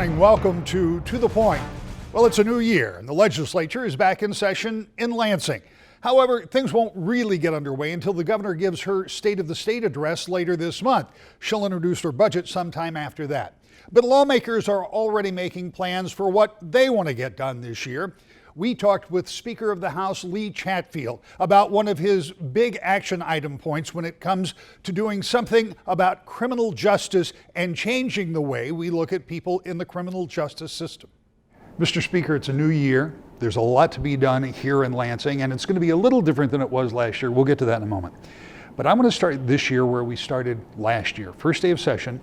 morning. Welcome to the Point. Well, it's a new year and the legislature is back in session in Lansing. However, things won't really get underway until the governor gives her State of the State address later this month. She'll introduce her budget sometime after that. But lawmakers are already making plans for what they want to get done this year. We talked with Speaker of the House Lee Chatfield about one of his big action item points when it comes to doing something about criminal justice and changing the way we look at people in the criminal justice system. Mr. Speaker, it's a new year. There's a lot to be done here in Lansing, and it's going to be a little different than it was last year. We'll get to that in a moment. But I'm going to start this year where we started last year. First day of session,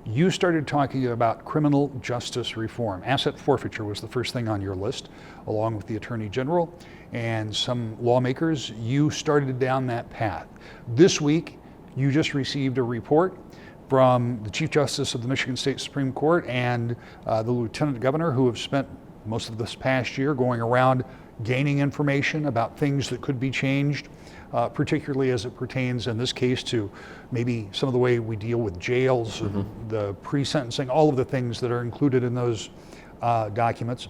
you started talking about criminal justice reform. Asset forfeiture was the first thing on your list, along with the Attorney General and some lawmakers. You started down that path. This week, you just received a report from the Chief Justice of the Michigan State Supreme Court and the Lieutenant Governor, who have spent most of this past year going around gaining information about things that could be changed, particularly as it pertains in this case to maybe some of the way we deal with jails, the pre-sentencing, all of the things that are included in those documents.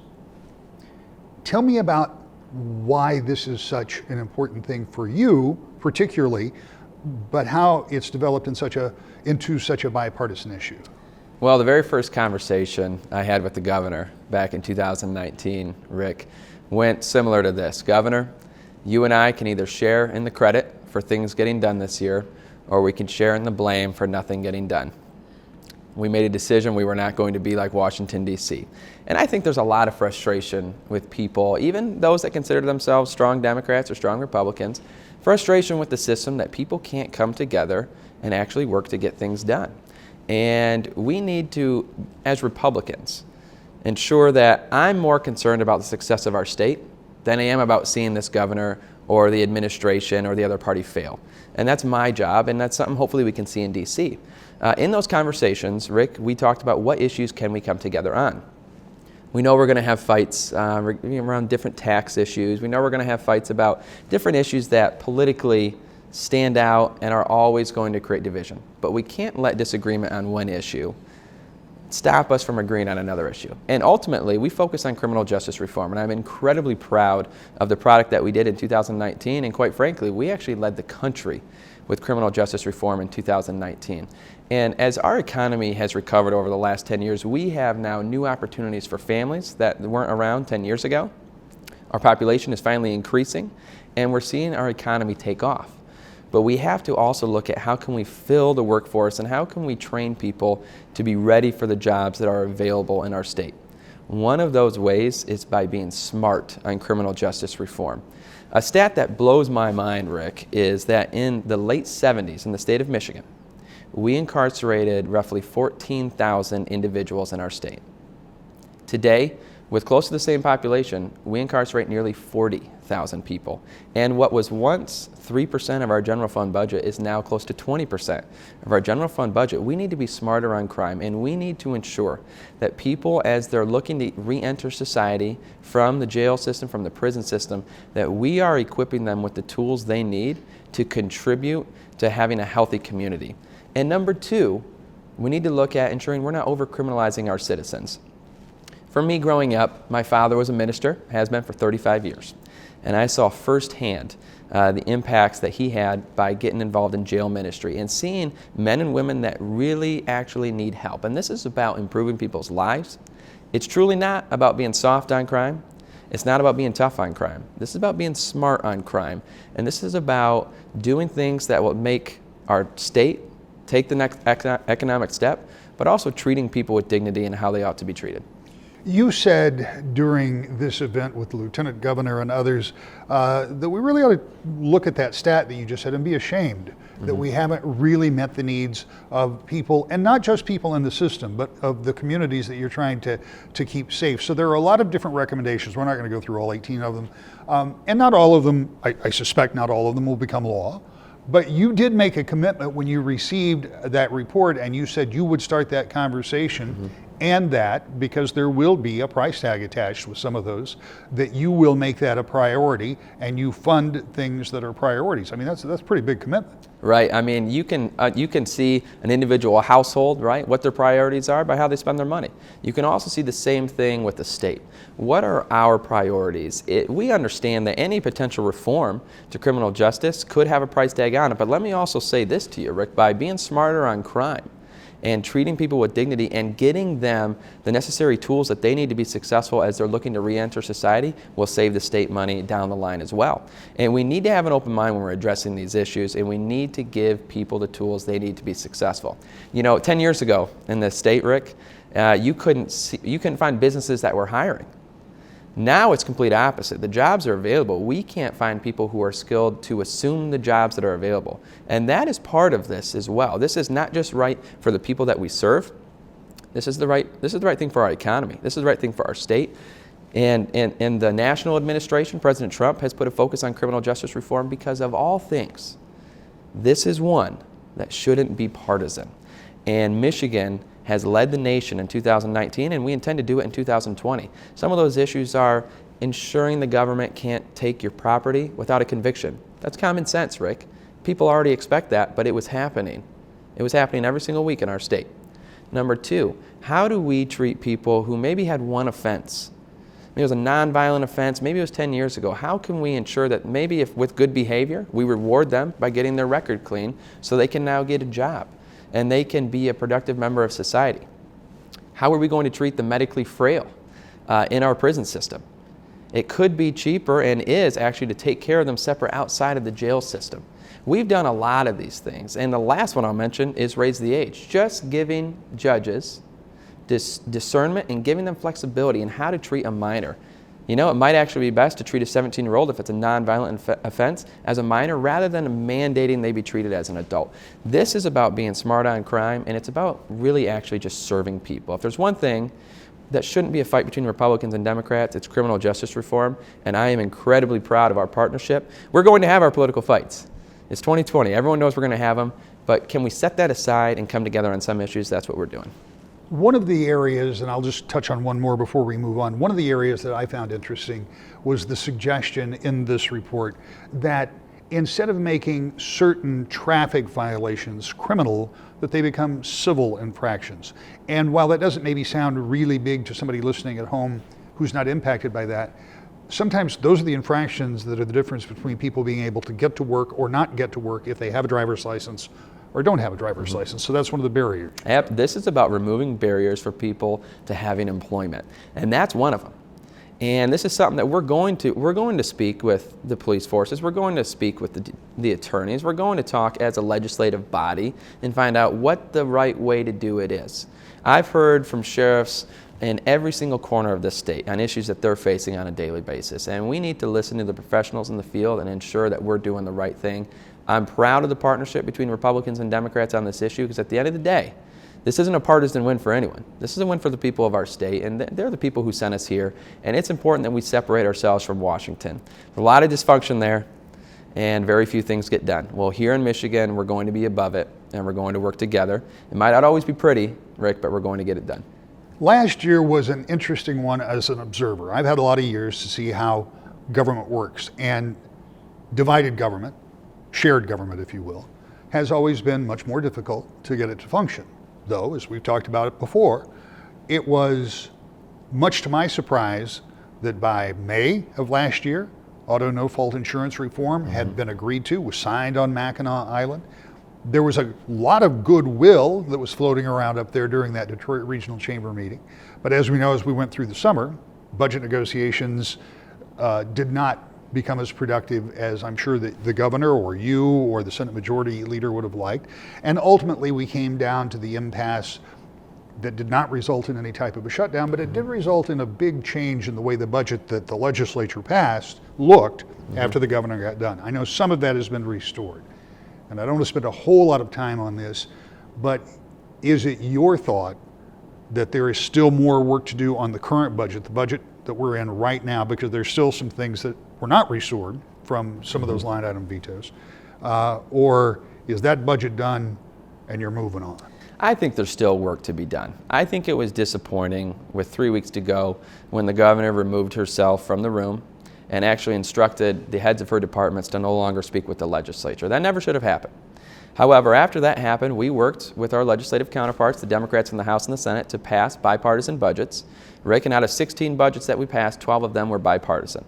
Tell me about why this is such an important thing for you, particularly, but how it's developed into such a bipartisan issue. Well, the very first conversation I had with the governor back in 2019, Rick, went similar to this. Governor, you and I can either share in the credit for things getting done this year, or we can share in the blame for nothing getting done. We made a decision we were not going to be like Washington, D.C. And I think there's a lot of frustration with people, even those that consider themselves strong Democrats or strong Republicans, frustration with the system that people can't come together and actually work to get things done. And we need to, as Republicans, ensure that I'm more concerned about the success of our state than I am about seeing this governor or the administration or the other party fail. And that's my job, and that's something hopefully we can see in D.C. In those conversations, Rick, we talked about what issues can we come together on. We know we're going to have fights around different tax issues. We know we're going to have fights about different issues that politically stand out and are always going to create division. But we can't let disagreement on one issue stop us from agreeing on another issue. And ultimately, we focus on criminal justice reform, and I'm incredibly proud of the product that we did in 2019, and quite frankly, we actually led the country with criminal justice reform in 2019. And as our economy has recovered over the last 10 years, we have now new opportunities for families that weren't around 10 years ago. Our population is finally increasing, and we're seeing our economy take off. But we have to also look at how can we fill the workforce and how can we train people to be ready for the jobs that are available in our state. One of those ways is by being smart on criminal justice reform. A stat that blows my mind, Rick, is that in the late 70s in the state of Michigan, we incarcerated roughly 14,000 individuals in our state. Today, with close to the same population, we incarcerate nearly 40,000 people. And what was once 3% of our general fund budget is now close to 20% of our general fund budget. We need to be smarter on crime, and we need to ensure that people, as they're looking to re-enter society from the jail system, from the prison system, that we are equipping them with the tools they need to contribute to having a healthy community. And number two, we need to look at ensuring we're not over-criminalizing our citizens. For me growing up, my father was a minister, has been for 35 years. And I saw firsthand the impacts that he had by getting involved in jail ministry and seeing men and women that really actually need help. And this is about improving people's lives. It's truly not about being soft on crime. It's not about being tough on crime. This is about being smart on crime. And this is about doing things that will make our state take the next economic step, but also treating people with dignity and how they ought to be treated. You said during this event with the Lieutenant Governor and others that we really ought to look at that stat that you just said and be ashamed that we haven't really met the needs of people, and not just people in the system, but of the communities that you're trying to keep safe. So there are a lot of different recommendations. We're not going to go through all 18 of them. And not all of them, I suspect not all of them will become law. But you did make a commitment when you received that report, and you said you would start that conversation and that because there will be a price tag attached with some of those, that you will make that a priority and you fund things that are priorities. I mean, that's a pretty big commitment. Right. I mean, you can see an individual household, right, what their priorities are by how they spend their money. You can also see the same thing with the state. What are our priorities? We understand that any potential reform to criminal justice could have a price tag on it, but let me also say this to you, Rick, by being smarter on crime and treating people with dignity and getting them the necessary tools that they need to be successful as they're looking to re-enter society will save the state money down the line as well. And we need to have an open mind when we're addressing these issues, and we need to give people the tools they need to be successful. You know, 10 years ago in the state, Rick, you couldn't find businesses that were hiring. Now it's complete opposite. The jobs are available. We can't find people who are skilled to assume the jobs that are available. And that is part of this as well. This is not just right for the people that we serve. This is the right thing for our economy. This is the right thing for our state. And the national administration, President Trump, has put a focus on criminal justice reform because of all things. This is one that shouldn't be partisan. And Michigan has led the nation in 2019, and we intend to do it in 2020. Some of those issues are ensuring the government can't take your property without a conviction. That's common sense, Rick. People already expect that, but it was happening. It was happening every single week in our state. Number two, how do we treat people who maybe had one offense? Maybe it was a nonviolent offense, maybe it was 10 years ago. How can we ensure that maybe if with good behavior, we reward them by getting their record clean so they can now get a job and they can be a productive member of society? How are we going to treat the medically frail in our prison system? It could be cheaper and is actually to take care of them separate outside of the jail system. We've done a lot of these things, and the last one I'll mention is raise the age. Just giving judges discernment and giving them flexibility in how to treat a minor. You know, it might actually be best to treat a 17-year-old if it's a nonviolent offense as a minor rather than mandating they be treated as an adult. This is about being smart on crime, and it's about really actually just serving people. If there's one thing that shouldn't be a fight between Republicans and Democrats, it's criminal justice reform, and I am incredibly proud of our partnership. We're going to have our political fights. It's 2020. Everyone knows we're going to have them, but can we set that aside and come together on some issues? That's what we're doing. One of the areas, and I'll just touch on one more before we move on, one of the areas that I found interesting was the suggestion in this report that instead of making certain traffic violations criminal, that they become civil infractions. And while that doesn't maybe sound really big to somebody listening at home who's not impacted by that, sometimes those are the infractions that are the difference between people being able to get to work or not get to work if they have a driver's license or don't have a driver's license. So that's one of the barriers. This is about removing barriers for people to having employment, and that's one of them. And this is something that we're going to speak with the police forces. We're going to speak with the attorneys. We're going to talk as a legislative body and find out what the right way to do it is. I've heard from sheriffs in every single corner of this state on issues that they're facing on a daily basis, and we need to listen to the professionals in the field and ensure that we're doing the right thing. I'm proud of the partnership between Republicans and Democrats on this issue because at the end of the day, this isn't a partisan win for anyone. This is a win for the people of our state, and they're the people who sent us here, and it's important that we separate ourselves from Washington. There's a lot of dysfunction there, and very few things get done. Well, here in Michigan, we're going to be above it, and we're going to work together. It might not always be pretty, Rick, but we're going to get it done. Last year was an interesting one as an observer. I've had a lot of years to see how government works, and divided government, shared government, if you will, has always been much more difficult to get it to function. Though, as we've talked about it before, it was much to my surprise that by May of last year, auto no-fault insurance reform had been agreed to, was signed on Mackinac Island. There was a lot of goodwill that was floating around up there during that Detroit Regional Chamber meeting. But as we know, as we went through the summer, budget negotiations did not become as productive as I'm sure that the governor or you or the Senate Majority Leader would have liked. And ultimately we came down to the impasse that did not result in any type of a shutdown, but it did result in a big change in the way the budget that the legislature passed looked after the governor got done. I know some of that has been restored, and I don't want to spend a whole lot of time on this, but is it your thought that there is still more work to do on the current budget, the budget that we're in right now, because there's still some things that were not restored from some of those line item vetoes, or is that budget done and you're moving on? I think there's still work to be done. I think it was disappointing with 3 weeks to go when the governor removed herself from the room and actually instructed the heads of her departments to no longer speak with the legislature. That never should have happened. However, after that happened, we worked with our legislative counterparts, the Democrats in the House and the Senate, to pass bipartisan budgets. Rick, and out of 16 budgets that we passed, 12 of them were bipartisan.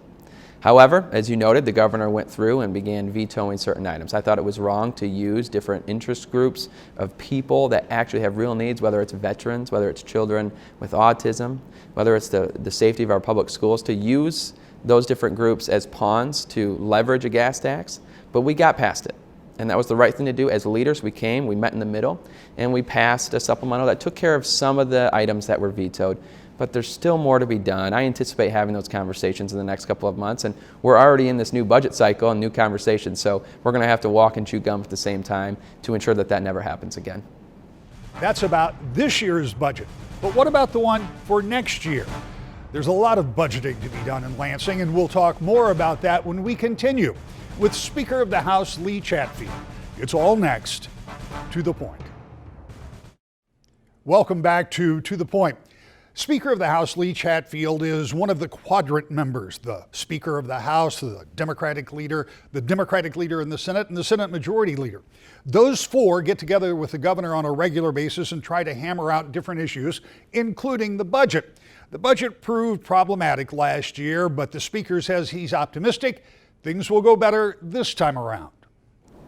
However, as you noted, the governor went through and began vetoing certain items. I thought it was wrong to use different interest groups of people that actually have real needs, whether it's veterans, whether it's children with autism, whether it's the safety of our public schools, to use those different groups as pawns to leverage a gas tax. But we got past it. And that was the right thing to do. As leaders, we met in the middle, and we passed a supplemental that took care of some of the items that were vetoed. But there's still more to be done. I anticipate having those conversations in the next couple of months, and we're already in this new budget cycle and new conversations, so we're going to have to walk and chew gum at the same time to ensure that that never happens again. That's about this year's budget. But what about the one for next year? There's a lot of budgeting to be done in Lansing, and we'll talk more about that when we continue with Speaker of the House Lee Chatfield. It's all next. To the Point. Welcome back to the Point. Speaker of the House Lee Chatfield is one of the quadrant members, the Speaker of the House, the Democratic leader in the Senate, and the Senate Majority Leader. Those four get together with the governor on a regular basis and try to hammer out different issues, including the budget. The budget proved problematic last year, but the Speaker says he's optimistic things will go better this time around.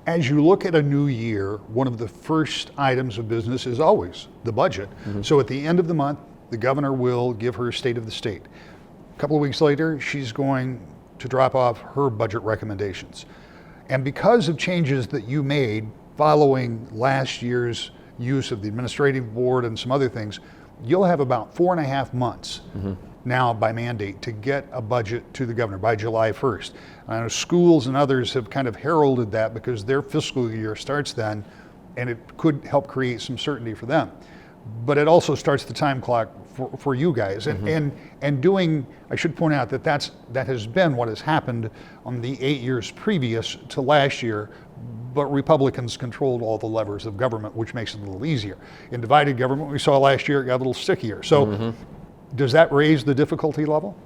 As you look at a new year, one of the first items of business is always the budget. So at the end of the month, the governor will give her State of the State. A couple of weeks later, she's going to drop off her budget recommendations. And because of changes that you made following last year's use of the administrative board and some other things, you'll have about 4.5 months now by mandate to get a budget to the governor by July 1st. I know schools and others have kind of heralded that because their fiscal year starts then, and it could help create some certainty for them. But it also starts the time clock for you guys. And doing, I should point out that has been what has happened on the 8 years previous to last year, but Republicans controlled all the levers of government, which makes it a little easier. In divided government, we saw last year, it got a little stickier. So does that raise the difficulty level?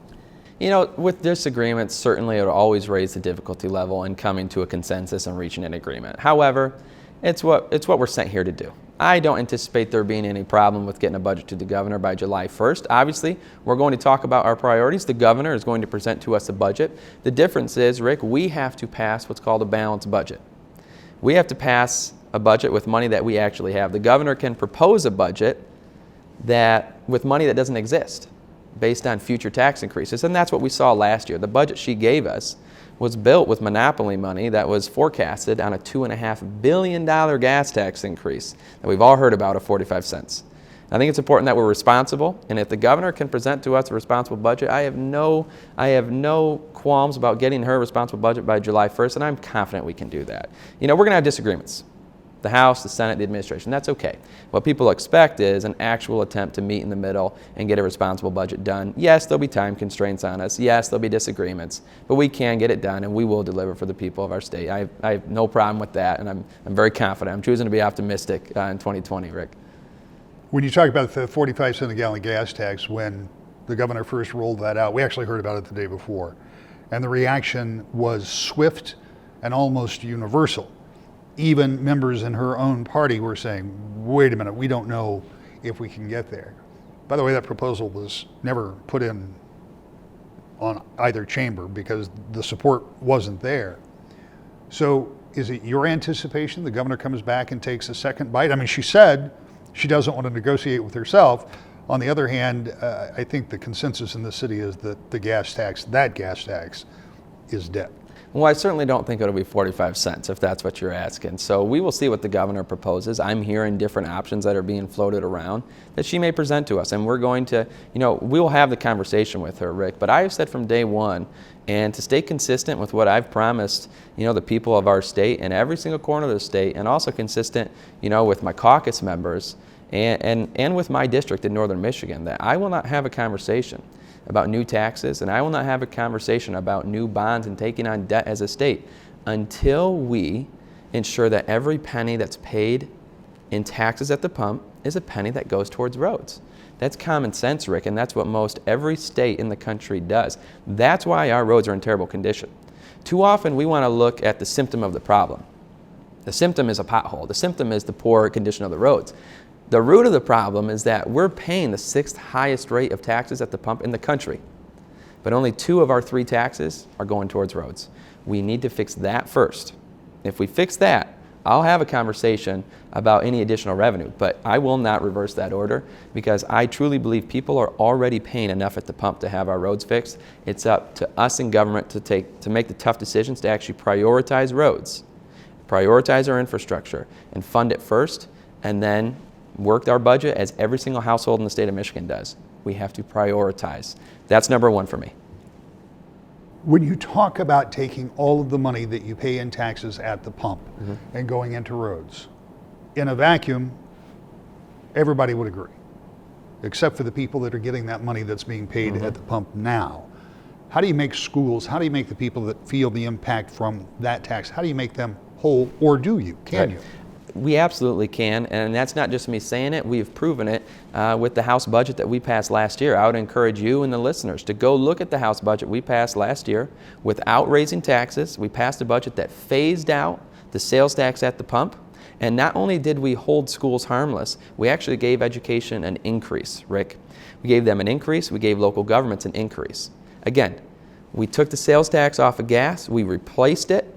You know, with disagreements, certainly it will always raise the difficulty level in coming to a consensus and reaching an agreement. However, it's what we're sent here to do. I don't anticipate there being any problem with getting a budget to the governor by July 1st. Obviously, we're going to talk about our priorities. The governor is going to present to us a budget. The difference is, Rick, we have to pass what's called a balanced budget. We have to pass a budget with money that we actually have. The governor can propose a budget that with money that doesn't exist based on future tax increases, and that's what we saw last year. The budget she gave us was built with monopoly money that was forecasted on a $2.5 billion gas tax increase that we've all heard about of 45 cents. I think it's important that we're responsible, and if the governor can present to us a responsible budget, I have no qualms about getting her a responsible budget by July 1st, and I'm confident we can do that. You know, we're going to have disagreements. The House, the Senate, the administration, that's okay. What people expect is an actual attempt to meet in the middle and get a responsible budget done. Yes, there'll be time constraints on us. Yes, there'll be disagreements, but we can get it done, and we will deliver for the people of our state. I have no problem with that, and I'm very confident. I'm choosing to be optimistic in 2020, Rick. When you talk about the 45 cent a gallon gas tax, when the governor first rolled that out, we actually heard about it the day before, and the reaction was swift and almost universal. Even members in her own party were saying, wait a minute, we don't know if we can get there. By the way, that proposal was never put in on either chamber because the support wasn't there. So is it your anticipation the governor comes back and takes a second bite? I mean, she said she doesn't want to negotiate with herself. On the other hand, I think the consensus in the city is that that gas tax is dead. Well, I certainly don't think it'll be 45 cents if that's what you're asking. So we will see what the governor proposes. I'm hearing different options that are being floated around that she may present to us. And we're going to, we'll have the conversation with her, Rick. But I have said from day one, and to stay consistent with what I've promised, the people of our state and every single corner of the state, and also consistent, with my caucus members and with my district in northern Michigan, that I will not have a conversation about new taxes, and I will not have a conversation about new bonds and taking on debt as a state until we ensure that every penny that's paid in taxes at the pump is a penny that goes towards roads. That's common sense, Rick, and that's what most every state in the country does. That's why our roads are in terrible condition. Too often we want to look at the symptom of the problem. The symptom is a pothole. The symptom is the poor condition of the roads. The root of the problem is that we're paying the 6th highest rate of taxes at the pump in the country, but only 2 of our 3 taxes are going towards roads. We need to fix that first. If we fix that, I'll have a conversation about any additional revenue, but I will not reverse that order because I truly believe people are already paying enough at the pump to have our roads fixed. It's up to us in government to make the tough decisions to actually prioritize roads, prioritize our infrastructure, and fund it first, and then work our budget as every single household in the state of Michigan does. We have to prioritize. That's number 1 for me. When you talk about taking all of the money that you pay in taxes at the pump and going into roads, in a vacuum, everybody would agree, except for the people that are getting that money that's being paid at the pump now. How do you make schools, how do you make the people that feel the impact from that tax, how do you make them whole, or do you? Can you? We absolutely can, and that's not just me saying it. We've proven it with the House budget that we passed last year. I would encourage you and the listeners to go look at the House budget we passed last year without raising taxes. We passed a budget that phased out the sales tax at the pump, and not only did we hold schools harmless, we actually gave education an increase, Rick. We gave them an increase, we gave local governments an increase. Again, we took the sales tax off of gas, we replaced it,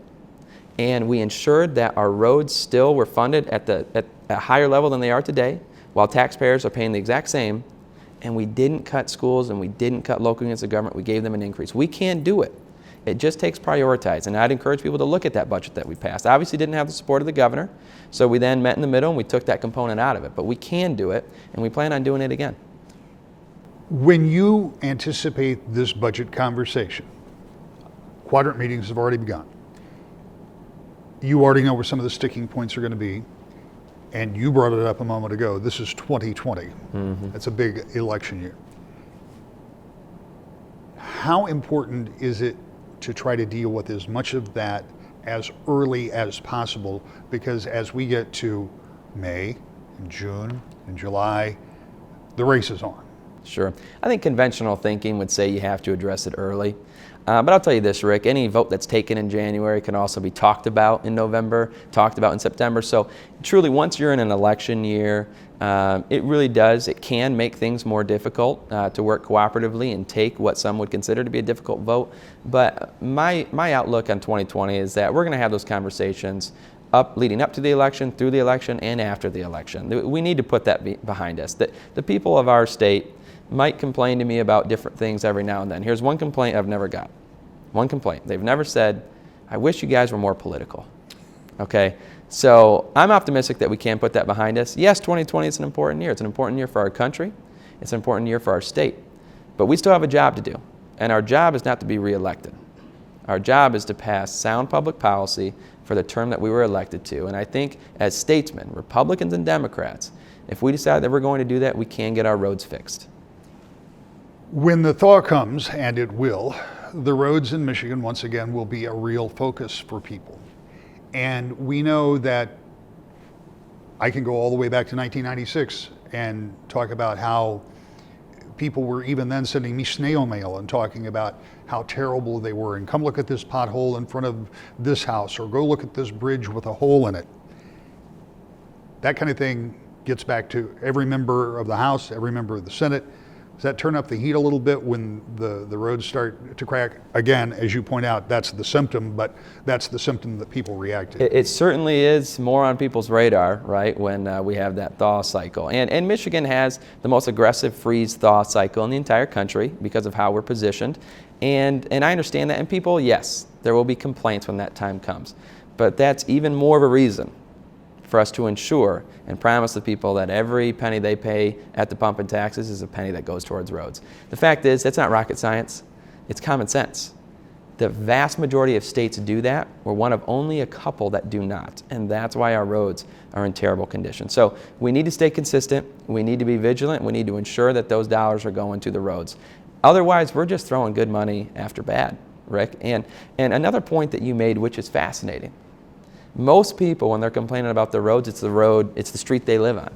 and we ensured that our roads still were funded at a higher level than they are today, while taxpayers are paying the exact same, and we didn't cut schools and we didn't cut local units of government. We gave them an increase. We can do it. It just takes prioritizing, and I'd encourage people to look at that budget that we passed. Obviously didn't have the support of the governor, so we then met in the middle and we took that component out of it, but we can do it, and we plan on doing it again. When you anticipate this budget conversation, quadrant meetings have already begun. You already know where some of the sticking points are going to be, and you brought it up a moment ago. This is 2020. That's a big election year. How important is it to try to deal with as much of that as early as possible? Because as we get to May and June and July, the race is on. Sure. I think conventional thinking would say you have to address it early. But I'll tell you this, Rick, any vote that's taken in January can also be talked about in November, talked about in September. So truly, once you're in an election year, it can make things more difficult to work cooperatively and take what some would consider to be a difficult vote. But my outlook on 2020 is that we're going to have those conversations leading up to the election, through the election, and after the election. We need to put that behind us. The people of our state might complain to me about different things every now and then. Here's one complaint I've never got. One complaint. They've never said, I wish you guys were more political. Okay? So I'm optimistic that we can put that behind us. Yes, 2020 is an important year. It's an important year for our country. It's an important year for our state. But we still have a job to do. And our job is not to be reelected. Our job is to pass sound public policy for the term that we were elected to. And I think as statesmen, Republicans and Democrats, if we decide that we're going to do that, we can get our roads fixed. When the thaw comes, and it will, the roads in Michigan once again will be a real focus for people. And we know that I can go all the way back to 1996 and talk about how people were even then sending me snail mail and talking about how terrible they were, and come look at this pothole in front of this house, or go look at this bridge with a hole in it. That kind of thing gets back to every member of the House, every member of the Senate. Does that turn up the heat a little bit when the roads start to crack? Again, as you point out, that's the symptom, but that's the symptom that people react to. It certainly is more on people's radar, right, when we have that thaw cycle. And Michigan has the most aggressive freeze-thaw cycle in the entire country because of how we're positioned. And I understand that. And people, yes, there will be complaints when that time comes. But that's even more of a reason for us to ensure and promise the people that every penny they pay at the pump in taxes is a penny that goes towards roads. The fact is, that's not rocket science. It's common sense. The vast majority of states do that. We're one of only a couple that do not, and that's why our roads are in terrible condition. So we need to stay consistent. We need to be vigilant. We need to ensure that those dollars are going to the roads. Otherwise, we're just throwing good money after bad, Rick. And another point that you made, which is fascinating. Most people, when they're complaining about the roads, it's the street they live on.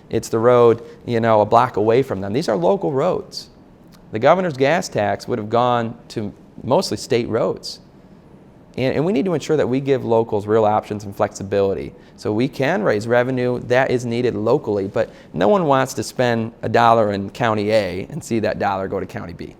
It's the road, a block away from them. These are local roads. The governor's gas tax would have gone to mostly state roads. And we need to ensure that we give locals real options and flexibility so we can raise revenue that is needed locally, but no one wants to spend $1 in County A and see that dollar go to County B.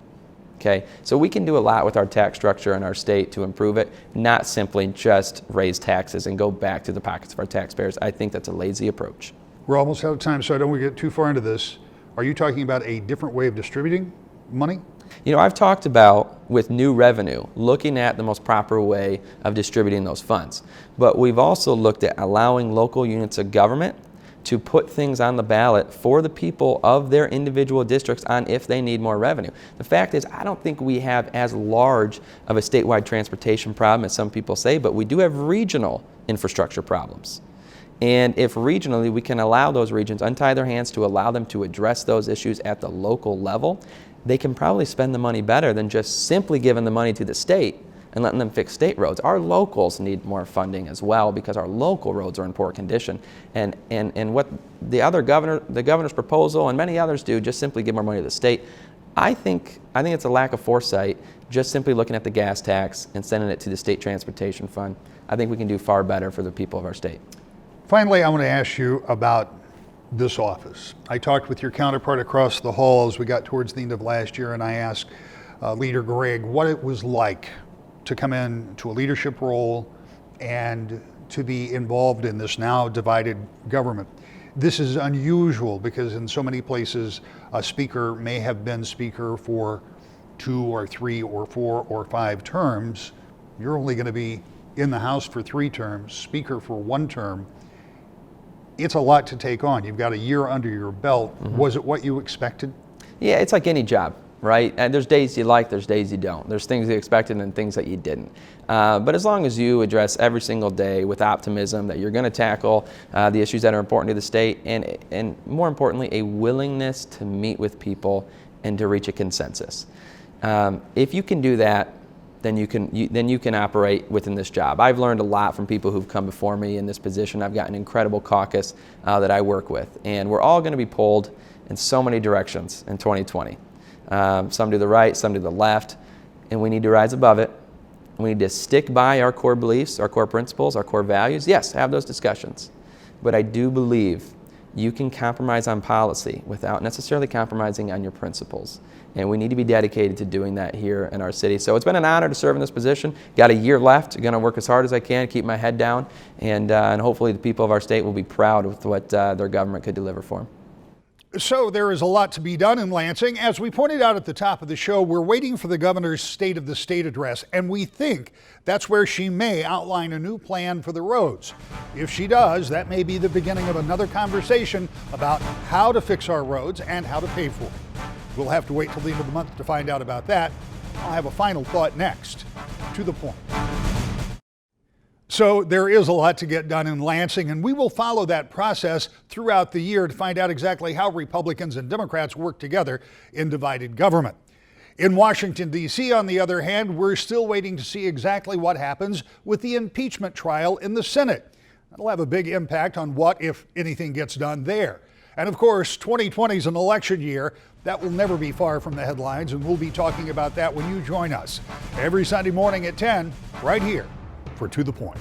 Okay? So we can do a lot with our tax structure in our state to improve it, not simply just raise taxes and go back to the pockets of our taxpayers. I think that's a lazy approach. We're almost out of time, so I don't want to get too far into this. Are you talking about a different way of distributing money? I've talked about, with new revenue, looking at the most proper way of distributing those funds. But we've also looked at allowing local units of government to put things on the ballot for the people of their individual districts on if they need more revenue. The fact is, I don't think we have as large of a statewide transportation problem as some people say, but we do have regional infrastructure problems. And if regionally we can allow those regions, untie their hands to allow them to address those issues at the local level, they can probably spend the money better than just simply giving the money to the state and letting them fix state roads. Our locals need more funding as well because our local roads are in poor condition. And what the governor's proposal and many others do, just simply give more money to the state, I think it's a lack of foresight, just simply looking at the gas tax and sending it to the state transportation fund. I think we can do far better for the people of our state. Finally, I want to ask you about this office. I talked with your counterpart across the hall as we got towards the end of last year, and I asked Leader Gregg what it was like to come into a leadership role and to be involved in this now divided government. This is unusual because in so many places a speaker may have been speaker for 2 or 3 or 4 or 5 terms. You're only going to be in the House for 3 terms, speaker for 1 term. It's a lot to take on. You've got a year under your belt. Mm-hmm. Was it what you expected? Yeah, it's like any job, right? And there's days you like, there's days you don't. There's things you expected and things that you didn't. But as long as you address every single day with optimism that you're going to tackle the issues that are important to the state and more importantly, a willingness to meet with people and to reach a consensus. If you can do that, then you can operate within this job. I've learned a lot from people who've come before me in this position. I've got an incredible caucus that I work with, and we're all going to be pulled in so many directions in 2020. Some to the right, some to the left, and we need to rise above it. We need to stick by our core beliefs, our core principles, our core values. Yes, have those discussions, but I do believe you can compromise on policy without necessarily compromising on your principles. And we need to be dedicated to doing that here in our city. So it's been an honor to serve in this position. Got a year left. Going to work as hard as I can, keep my head down, and hopefully the people of our state will be proud with what their government could deliver for them. So there is a lot to be done in Lansing. As we pointed out at the top of the show, we're waiting for the governor's State of the State address, and we think that's where she may outline a new plan for the roads. If she does, that may be the beginning of another conversation about how to fix our roads and how to pay for it. We'll have to wait till the end of the month to find out about that. I'll have a final thought next. To the point. So there is a lot to get done in Lansing, and we will follow that process throughout the year to find out exactly how Republicans and Democrats work together in divided government. In Washington, D.C., on the other hand, we're still waiting to see exactly what happens with the impeachment trial in the Senate. That'll have a big impact on what, if anything, gets done there. And of course, 2020 is an election year. That will never be far from the headlines, and we'll be talking about that when you join us every Sunday morning at 10, right here for To The Point.